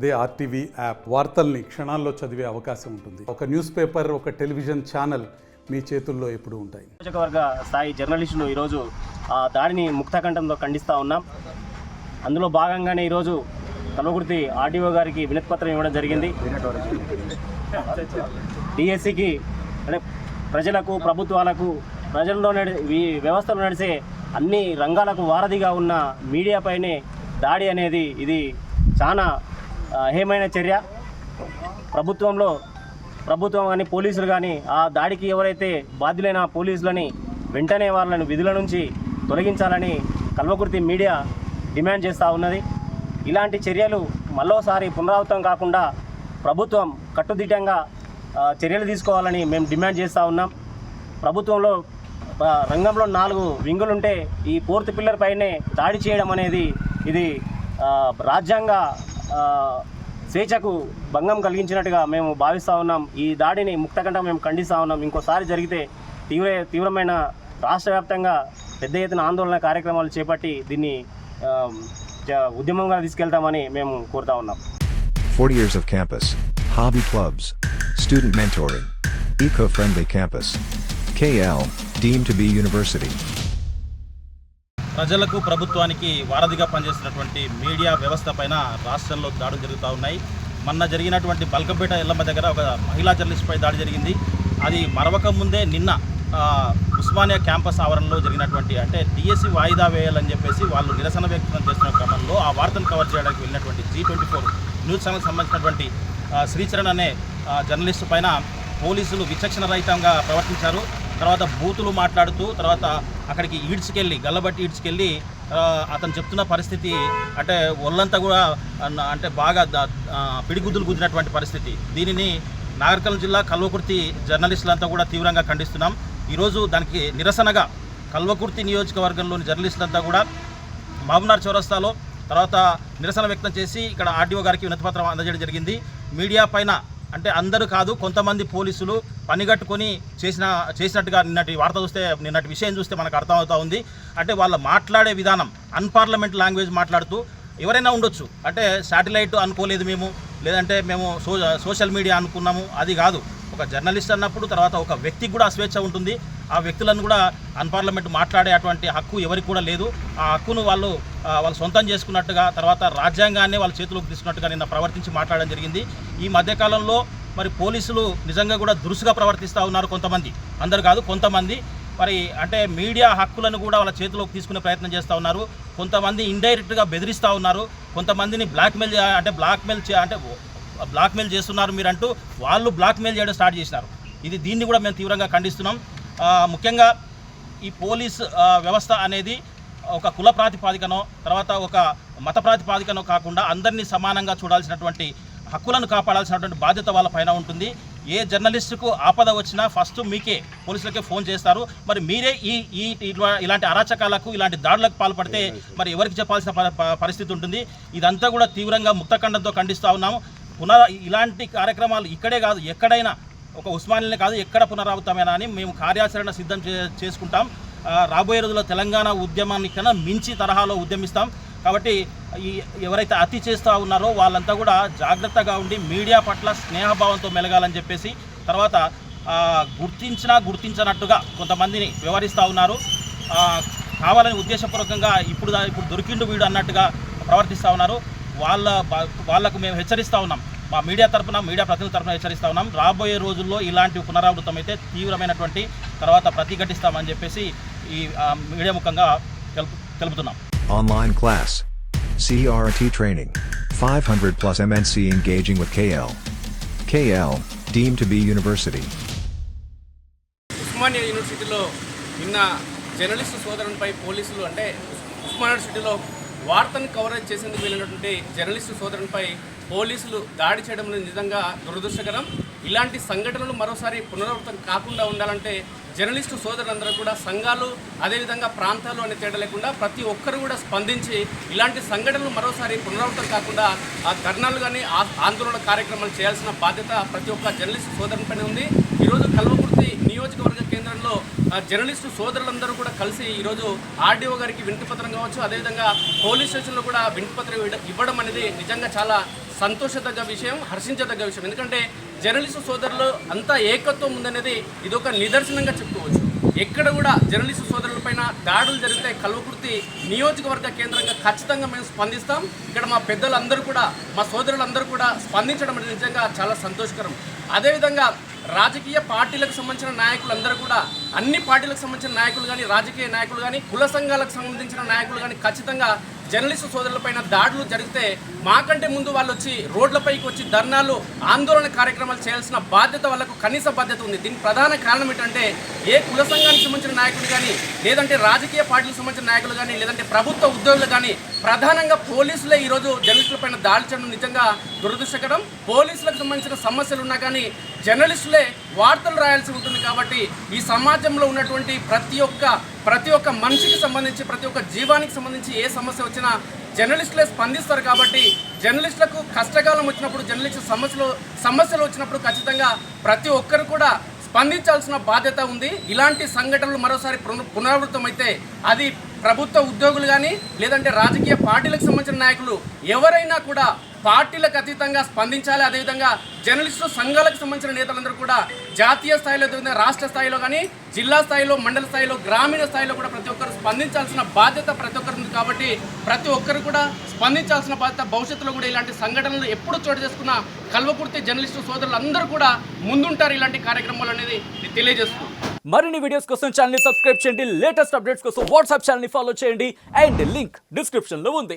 అదే RTV app వార్తల్ని క్షణాల్లో చదివే అవకాశం ఉంటుంది. ఒక న్యూస్ పేపర్, ఒక టెలివిజన్ ఛానల్ మీ చేతుల్లో ఎప్పుడూ ఉంటాయి. నియోజకవర్గ స్థాయి జర్నలిస్టులు ఈరోజు ఆ దాడిని ముక్తకంఠంతో ఖండిస్తూ ఉన్నాం. అందులో భాగంగానే ఈరోజు కల్వకుర్తి ఆర్టీఓ గారికి వినతిపత్రం ఇవ్వడం జరిగింది. డిఎస్సికి అంటే ప్రజలకు, ప్రభుత్వాలకు, ప్రజల్లో ఈ వ్యవస్థలో నడిచే అన్ని రంగాలకు వారధిగా ఉన్న మీడియాపైనే దాడి అనేది ఇది చాలా హేమైన చర్య. ప్రభుత్వం కానీ పోలీసులు కానీ ఆ దాడికి ఎవరైతే బాధ్యులైన పోలీసులని వెంటనే వాళ్ళని విధుల నుంచి తొలగించాలని కల్వకుర్తి మీడియా డిమాండ్ చేస్తూ ఉన్నది. ఇలాంటి చర్యలు మరోసారి పునరావృతం కాకుండా ప్రభుత్వం కట్టుదిట్టంగా చర్యలు తీసుకోవాలని మేము డిమాండ్ చేస్తూ ఉన్నాం. ప్రభుత్వంలో రంగంలో 4 వింగులుంటే ఈ 4th పిల్లర్ పైనే దాడి చేయడం అనేది ఇది రాజ్యాంగ స్వేచ్ఛకు భంగం కలిగించినట్టుగా మేము భావిస్తూ ఉన్నాం. ఈ దాడిని ముక్తకంఠంగా మేము ఖండిస్తూ ఉన్నాం. ఇంకోసారి జరిగితే తీవ్రమైన రాష్ట్ర వ్యాప్తంగా పెద్ద ఎత్తున ఆందోళన కార్యక్రమాలు చేపట్టి దీన్ని ఉద్యమంగా తీసుకెళ్తామని మేము కోరుతా ఉన్నాం. 40 years of campus, hobby clubs, student mentoring, eco-friendly campus. KL, deemed to be university. ప్రజలకు, ప్రభుత్వానికి వారధిగా పనిచేస్తున్నటువంటి మీడియా వ్యవస్థ పైన రాష్ట్రంలో దాడులు జరుగుతూ ఉన్నాయి. మొన్న జరిగినటువంటి బల్కంపేట ఎల్లమ్మ దగ్గర ఒక మహిళా జర్నలిస్ట్పై దాడి జరిగింది. అది మరవక ముందే నిన్న ఉస్మానియా క్యాంపస్ ఆవరణలో జరిగినటువంటి అంటే డిఎస్సి వాయిదా వేయాలని చెప్పేసి వాళ్ళు నిరసన వ్యక్తం చేస్తున్న క్రమంలో ఆ వార్తను కవర్ చేయడానికి వెళ్ళినటువంటి G24 న్యూస్ ఛానల్కి సంబంధించినటువంటి శ్రీచరణ్ అనే జర్నలిస్టు పైన పోలీసులు విచక్షణ రహితంగా ప్రవర్తించారు. తర్వాత బూతులు మాట్లాడుతూ తర్వాత అక్కడికి గల్లబట్టి ఈడ్చుకెళ్ళి అతను చెప్తున్న పరిస్థితి అంటే ఒళ్ళంతా కూడా అంటే బాగా పిడిగుద్దులు గుద్దినటువంటి పరిస్థితి. దీనిని నాగర్కర్నూలు జిల్లా కల్వకుర్తి జర్నలిస్టులంతా కూడా తీవ్రంగా ఖండిస్తున్నాం. ఈరోజు దానికి నిరసనగా కల్వకుర్తి నియోజకవర్గంలోని జర్నలిస్టులంతా కూడా మహబూబ్నగర్ చౌరస్తాలో తర్వాత నిరసన వ్యక్తం చేసి ఇక్కడ ఆర్టీఓ గారికి వినతిపత్రం అందజేయడం జరిగింది. మీడియా పైన అంటే అందరూ కాదు, కొంతమంది పోలీసులు పనిగట్టుకొని చేసినట్టుగా నిన్నటి వార్త చూస్తే, నిన్నటి విషయం చూస్తే మనకు అర్థమవుతూ ఉంది. అంటే వాళ్ళు మాట్లాడే విధానం అన్పార్లమెంట్ లాంగ్వేజ్ మాట్లాడుతూ ఎవరైనా ఉండొచ్చు, అంటే శాటిలైట్ అనుకోలేదు మేము, లేదంటే మేము సోషల్ మీడియా అనుకున్నాము, అది కాదు. ఒక జర్నలిస్ట్ అన్నప్పుడు తర్వాత ఒక వ్యక్తికి కూడా స్వేచ్ఛ ఉంటుంది. ఆ వ్యక్తులను కూడా అన్పార్లమెంట్ మాట్లాడే అటువంటి హక్కు ఎవరికి కూడా లేదు. ఆ హక్కును వాళ్ళు సొంతం చేసుకున్నట్టుగా తర్వాత రాజ్యాంగాన్ని వాళ్ళ చేతిలోకి తీసుకున్నట్టుగా నిన్న ప్రవర్తించి మాట్లాడడం జరిగింది. ఈ మధ్యకాలంలో మరి పోలీసులు నిజంగా కూడా దురుసుగా ప్రవర్తిస్తూ ఉన్నారు. కొంతమంది, అందరు కాదు, కొంతమంది మరి అంటే మీడియా హక్కులను కూడా వాళ్ళ చేతిలోకి తీసుకునే ప్రయత్నం చేస్తూ ఉన్నారు. కొంతమంది ఇండైరెక్ట్గా బెదిరిస్తూ ఉన్నారు. కొంతమందిని బ్లాక్మెయిల్ చేస్తున్నారు మీరంటూ వాళ్ళు బ్లాక్మెయిల్ చేయడం స్టార్ట్ చేసినారు. దీన్ని కూడా మేము తీవ్రంగా ఖండిస్తున్నాం. ముఖ్యంగా ఈ పోలీస్ వ్యవస్థ అనేది ఒక కుల ప్రాతిపాదికనో తర్వాత ఒక మత ప్రాతిపాదికనో కాకుండా అందరినీ సమానంగా చూడాల్సినటువంటి హక్కులను కాపాడాల్సినటువంటి బాధ్యత వాళ్ళ పైన ఉంటుంది. ఏ జర్నలిస్టుకు ఆపద వచ్చినా ఫస్ట్ మీకే, పోలీసులకే ఫోన్ చేస్తారు. మరి మీరే ఇలాంటి అరాచకాలకు, ఇలాంటి దాడులకు పాల్పడితే మరి ఎవరికి చెప్పాల్సిన పరిస్థితి ఉంటుంది. ఇదంతా కూడా తీవ్రంగా ముక్తఖండంతో ఖండిస్తూ ఉన్నాము. ఇలాంటి కార్యక్రమాలు ఇక్కడే కాదు, ఎక్కడైనా, ఒక ఉస్మానియానే కాదు, ఎక్కడ పునరావృతమైనా అని మేము కార్యాచరణ సిద్ధం చేసుకుంటాం. రాబోయే రోజుల్లో తెలంగాణ ఉద్యమాన్ని కన్నా మించి తరహాలో ఉద్యమిస్తాం. కాబట్టి ఎవరైతే అతి చేస్తూ ఉన్నారో వాళ్ళంతా కూడా జాగ్రత్తగా ఉండి మీడియా పట్ల స్నేహభావంతో మెలగాలని చెప్పేసి, తర్వాత గుర్తించినట్టుగా కొంతమందిని వ్యవహరిస్తూ ఉన్నారు. కావాలని ఉద్దేశపూర్వకంగా ఇప్పుడు దొరికిండు వీడు అన్నట్టుగా ప్రవర్తిస్తూ ఉన్నారు. వాళ్ళకు మేము హెచ్చరిస్తూ ఉన్నాం. మా మీడియా ప్రతినిధుల తరఫున హెచ్చరిస్తూ ఉన్నాం. రాబోయే రోజుల్లో ఇలాంటి పునరావృతం అయితే తీవ్రమైనటువంటి తర్వాత ప్రతిఘటిస్తామని చెప్పేసి ఈ మీడియా ముఖంగా తెలుపుతున్నాం. Online class, CRT training, 500+ MNC engaging with KL. KL, deemed to be university. Osmania యూనివర్సిటీలో నిన్న జర్నలిస్టు సోదరునిపై పోలీసులు అంటే ఉస్మానియా యూనివర్సిటీలో వార్తను కవరేజ్ చేసేందుకు వెళ్ళినటువంటి జర్నలిస్టు సోదరునిపై పోలీసులు దాడి చేయడం నిజంగా దురదృష్టకరం. ఇలాంటి సంఘటనలు మరోసారి పునరావృతం కాకుండా ఉండాలంటే జర్నలిస్టు సోదరులందరూ కూడా సంఘాలు, అదేవిధంగా ప్రాంతాలు అనే తేడా లేకుండా ప్రతి ఒక్కరు కూడా స్పందించి ఇలాంటి సంఘటనలు మరోసారి పునరావృతం కాకుండా ఆ ధర్నాలు కానీ ఆందోళన కార్యక్రమాలు చేయాల్సిన బాధ్యత ప్రతి ఒక్క జర్నలిస్టు సోదరునిపైన ఉంది. ఈరోజు కల్వకుర్తి నియోజకవర్గ కేంద్రంలో జర్నలిస్టు సోదరులందరూ కూడా కలిసి ఈరోజు ఆర్డీఓ గారికి వినతిపత్రం కావచ్చు, అదేవిధంగా పోలీస్ స్టేషన్లో కూడా వినతిపత్రం ఇవ్వడం అనేది నిజంగా చాలా సంతోషదగ్గ విషయం, హర్షించదగ్గ విషయం. ఎందుకంటే జర్నలిస్టు సోదరులు అంతా ఏకత్వం ఉందనేది ఇది ఒక నిదర్శనంగా చెప్పుకోవచ్చు. ఎక్కడ కూడా జర్నలిస్టు సోదరులపైన దాడులు జరిగితే కల్వకుర్తి నియోజకవర్గ కేంద్రంగా ఖచ్చితంగా మేము స్పందిస్తాం. ఇక్కడ మా పెద్దలందరూ కూడా, మా సోదరులందరూ కూడా స్పందించడం అనేది నిజంగా చాలా సంతోషకరం. అదేవిధంగా రాజకీయ పార్టీలకు సంబంధించిన నాయకులందరూ కూడా, అన్ని పార్టీలకు సంబంధించిన నాయకులు కానీ, రాజకీయ నాయకులు కానీ, కుల సంఘాలకు సంబంధించిన నాయకులు కానీ ఖచ్చితంగా జర్నలిస్టు సోదరులపైన దాడులు జరిగితే మాకంటే ముందు వాళ్ళు వచ్చి రోడ్లపైకి వచ్చి ధర్నాలు, ఆందోళన కార్యక్రమాలు చేయాల్సిన బాధ్యత వాళ్ళకు కనీస బాధ్యత ఉంది. దీనికి ప్రధాన కారణం ఏంటంటే ఏ కుల సంఘానికి సంబంధించిన నాయకులు కానీ, లేదంటే రాజకీయ పార్టీలకు సంబంధించిన నాయకులు కానీ, లేదంటే ప్రభుత్వ ఉద్యోగులు కానీ, ప్రధానంగా పోలీసులే ఈరోజు జర్నలిస్టులపైన దాడి చేయడం నిజంగా దురదృష్టకరం. పోలీసులకు సంబంధించిన సమస్యలు ఉన్నా కానీ జర్నలిస్టులే వార్తలు రాయాల్సి ఉంటుంది. కాబట్టి ఈ సమాజంలో ఉన్నటువంటి ప్రతి ఒక్క మనిషికి సంబంధించి, ప్రతి ఒక్క జీవానికి సంబంధించి ఏ సమస్య వచ్చినా జర్నలిస్టులే స్పందిస్తారు. కాబట్టి జర్నలిస్టులకు కష్టకాలం వచ్చినప్పుడు, జర్నలిస్టు సమస్యలు వచ్చినప్పుడు ఖచ్చితంగా ప్రతి ఒక్కరు కూడా స్పందించాల్సిన బాధ్యత ఉంది. ఇలాంటి సంఘటనలు మరోసారి పునరావృతమైతే అది ప్రభుత్వ ఉద్యోగులు కానీ, లేదంటే రాజకీయ పార్టీలకు సంబంధించిన నాయకులు ఎవరైనా కూడా పార్టీలకు అతీతంగా స్పందించాలి. అదేవిధంగా జర్నలిస్టు సంఘాలకు సంబంధించిన నేతలందరూ కూడా జాతీయ స్థాయిలో, అదేవిధంగా రాష్ట్ర స్థాయిలో కానీ, జిల్లా స్థాయిలో, మండల స్థాయిలో, గ్రామీణ స్థాయిలో కూడా ప్రతి ఒక్కరు స్పందించాల్సిన బాధ్యత ప్రతి ఒక్కరు ఉంది. కాబట్టి ప్రతి ఒక్కరు కూడా స్పందించాల్సిన బాధ్యత. భవిష్యత్తులో కూడా ఇలాంటి సంఘటనలు ఎప్పుడు చోటు చేసుకున్న కల్వకుర్తి జర్నలిస్టు సోదరులు అందరూ కూడా ముందుంటారు ఇలాంటి కార్యక్రమాలు అనేది తెలియజేస్తున్నాం. మరిన్ని వీడియోస్ కోసం ఛానల్ ని సబ్స్క్రైబ్ చేయండి. లేటెస్ట్ అప్డేట్స్ కోసం వాట్సాప్ ఛానల్ ని ఫాలో చేయండి. అండ్ లింక్ డిస్క్రిప్షన్ లో ఉంది.